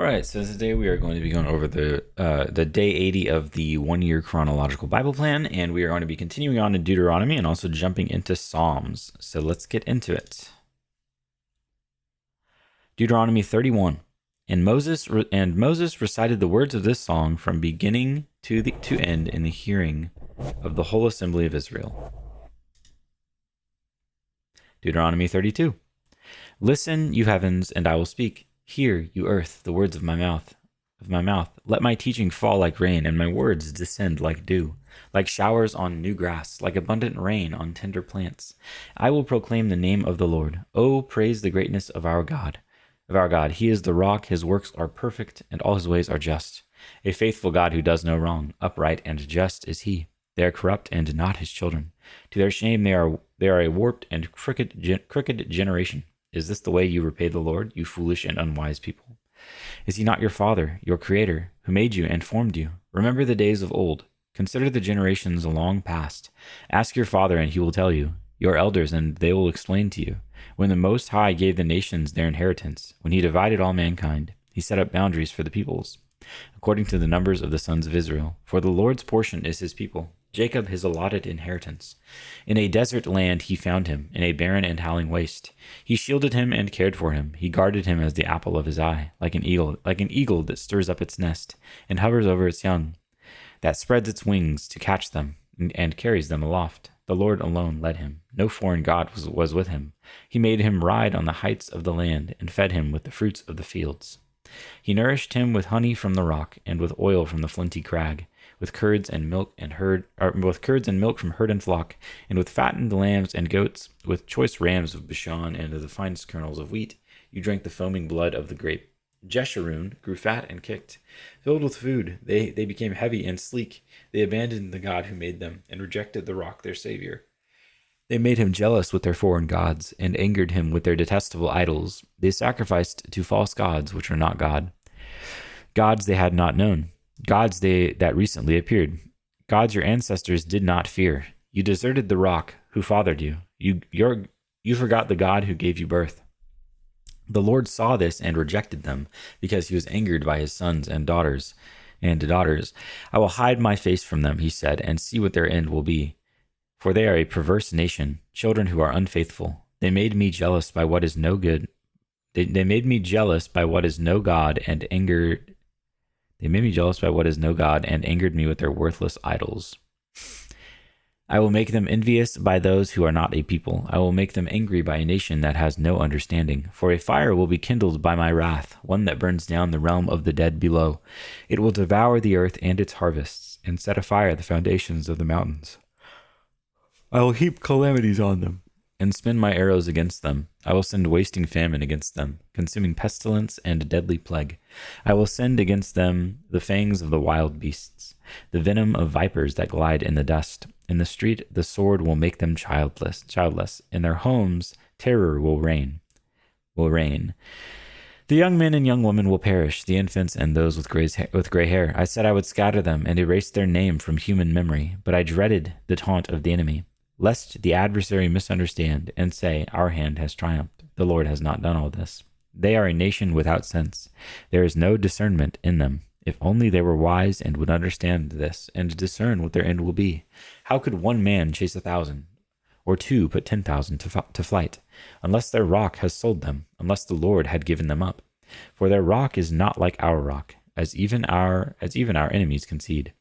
All right, so today we are going to be going over the day 80 of the 1 year chronological Bible plan, and we are going to be continuing on in Deuteronomy and also jumping into Psalms. So let's get into it. Deuteronomy 31. And Moses recited the words of this song from beginning to end in the hearing of the whole assembly of Israel. Deuteronomy 32. Listen, you heavens, and I will speak. Hear, you earth, the words of my mouth. Let my teaching fall like rain, and my words descend like dew, like showers on new grass, like abundant rain on tender plants. I will proclaim the name of the Lord. Oh, praise the greatness of our God. He is the rock, his works are perfect, and all his ways are just. A faithful God who does no wrong, upright and just is he. They are corrupt and not his children. To their shame they are a warped and crooked generation. Is this the way you repay the Lord, you foolish and unwise people? Is he not your father, your creator, who made you and formed you? Remember the days of old. Consider the generations long past. Ask your father, and he will tell you, your elders, and they will explain to you. When the Most High gave the nations their inheritance, when he divided all mankind, he set up boundaries for the peoples, according to the numbers of the sons of Israel. For the Lord's portion is his people, Jacob his allotted inheritance. In a desert land he found him, in a barren and howling waste. He shielded him and cared for him. He guarded him as the apple of his eye, like an eagle that stirs up its nest and hovers over its young, that spreads its wings to catch them and carries them aloft. The Lord alone led him. No foreign god was with him. He made him ride on the heights of the land and fed him with the fruits of the fields. He nourished him with honey from the rock and with oil from the flinty crag, with curds and milk from herd and flock, and with fattened lambs and goats, with choice rams of Bashan and of the finest kernels of wheat. You drank the foaming blood of the grape. Jeshurun grew fat and kicked. Filled with food, they became heavy and sleek. They abandoned the God who made them and rejected the rock their savior. They made him jealous with their foreign gods and angered him with their detestable idols. They sacrificed to false gods which are not God, gods they had not known, gods that recently appeared, gods your ancestors did not fear. You deserted the rock who fathered you. You forgot the God who gave you birth. The Lord saw this and rejected them, because he was angered by his sons and daughters. I will hide my face from them, he said, and see what their end will be. For they are a perverse nation, children who are unfaithful. They made me jealous by what is no good. They made me jealous by what is no God and angered. They made me jealous by what is no God and angered me with their worthless idols. I will make them envious by those who are not a people. I will make them angry by a nation that has no understanding. For a fire will be kindled by my wrath, one that burns down the realm of the dead below. It will devour the earth and its harvests, and set afire the foundations of the mountains. I will heap calamities on them, and spin my arrows against them. I will send wasting famine against them, consuming pestilence and deadly plague. I will send against them the fangs of the wild beasts, the venom of vipers that glide in the dust. In the street, the sword will make them childless. In their homes, terror will reign. The young men and young women will perish, the infants and those with gray hair. I said I would scatter them and erase their name from human memory, but I dreaded the taunt of the enemy, lest the adversary misunderstand and say, our hand has triumphed. The Lord has not done all this. They are a nation without sense. There is no discernment in them. If only they were wise and would understand this and discern what their end will be. How could one man chase 1,000, or two put 10,000 to flight, unless their rock has sold them, unless the Lord had given them up? For their rock is not like our rock, as even our enemies concede.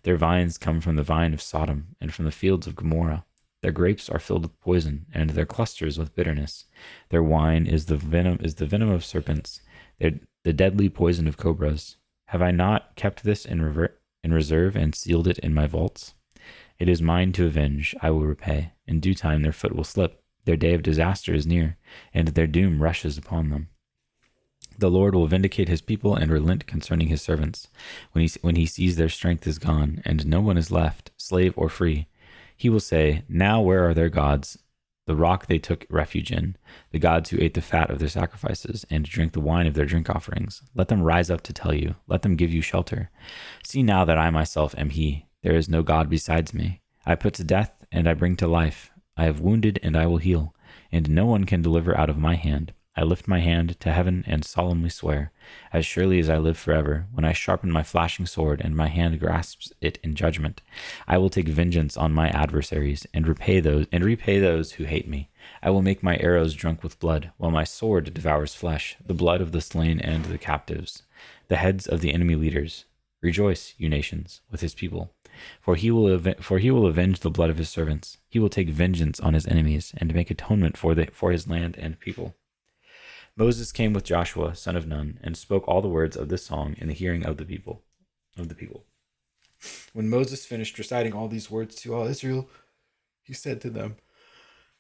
Their vines come from the vine of Sodom and from the fields of Gomorrah. Their grapes are filled with poison, and their clusters with bitterness. Their wine is the venom of serpents, the deadly poison of cobras. Have I not kept this in reserve and sealed it in my vaults? It is mine to avenge. I will repay. In due time their foot will slip. Their day of disaster is near, and their doom rushes upon them. The Lord will vindicate his people and relent concerning his servants, when he sees their strength is gone, and no one is left, slave or free. He will say, now where are their gods, the rock they took refuge in, the gods who ate the fat of their sacrifices and drank the wine of their drink offerings? Let them rise up to tell you. Let them give you shelter. See now that I myself am he. There is no God besides me. I put to death and I bring to life. I have wounded and I will heal, and no one can deliver out of my hand. I lift my hand to heaven and solemnly swear, as surely as I live forever, when I sharpen my flashing sword and my hand grasps it in judgment, I will take vengeance on my adversaries and repay those who hate me. I will make my arrows drunk with blood, while my sword devours flesh, the blood of the slain and the captives, the heads of the enemy leaders. Rejoice, you nations, with his people. For he will avenge the blood of his servants. He will take vengeance on his enemies and make atonement for his land and people. Moses came with Joshua, son of Nun, and spoke all the words of this song in the hearing of the people. When Moses finished reciting all these words to all Israel, he said to them,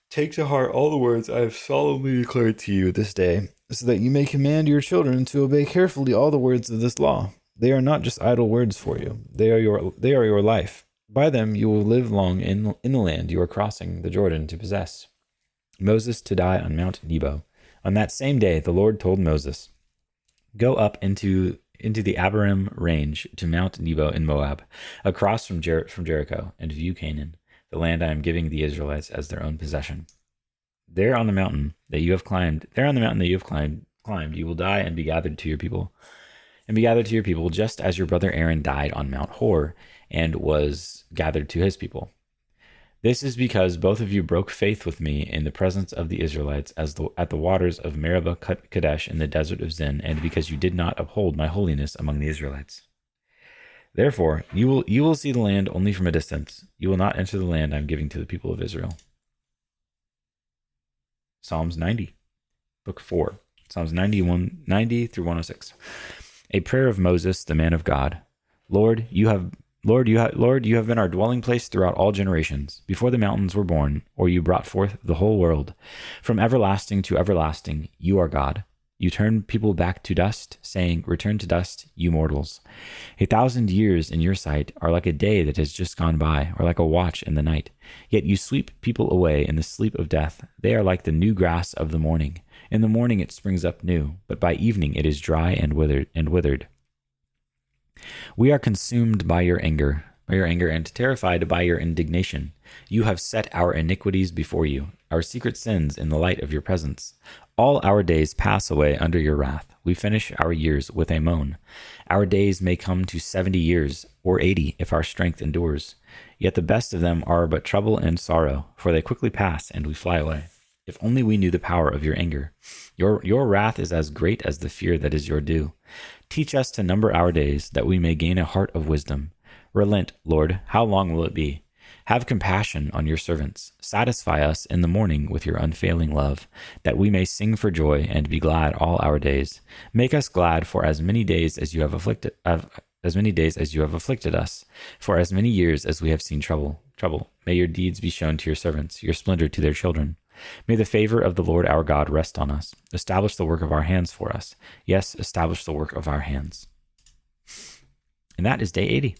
"Take to heart all the words I have solemnly declared to you this day, so that you may command your children to obey carefully all the words of this law. They are not just idle words for you. They are your life. By them you will live long in the land you are crossing the Jordan to possess." Moses to die on Mount Nebo. On that same day, the Lord told Moses, "Go up into the Abarim range to Mount Nebo in Moab, across from Jericho, and view Canaan, the land I am giving the Israelites as their own possession. There on the mountain that you have climbed, you will die and be gathered to your people. Just as your brother Aaron died on Mount Hor and was gathered to his people. This is because both of you broke faith with me in the presence of the Israelites at the waters of Meribah Kadesh in the desert of Zin, and because you did not uphold my holiness among the Israelites. Therefore, you will see the land only from a distance. You will not enter the land I am giving to the people of Israel." Psalms 90, Book 4, Psalms 90 through 106. A prayer of Moses, the man of God. Lord, you have been our dwelling place throughout all generations, before the mountains were born, or you brought forth the whole world. From everlasting to everlasting, you are God. You turn people back to dust, saying, "Return to dust, you mortals." 1,000 years in your sight are like a day that has just gone by, or like a watch in the night. Yet you sweep people away in the sleep of death. They are like the new grass of the morning. In the morning it springs up new, but by evening it is dry and withered. We are consumed by your anger, and terrified by your indignation. You have set our iniquities before you, our secret sins in the light of your presence. All our days pass away under your wrath. We finish our years with a moan. Our days may come to 70 years, or 80 if our strength endures. Yet the best of them are but trouble and sorrow, for they quickly pass and we fly away. If only we knew the power of your anger. Your wrath is as great as the fear that is your due. Teach us to number our days, that we may gain a heart of wisdom. Relent, Lord, how long will it be? Have compassion on your servants. Satisfy us in the morning with your unfailing love, that we may sing for joy and be glad all our days. Make us glad for as many days as you have afflicted us, for as many years as we have seen trouble. May your deeds be shown to your servants, your splendor to their children. May the favor of the Lord our God rest on us. Establish the work of our hands for us. Yes, establish the work of our hands. And that is day 80.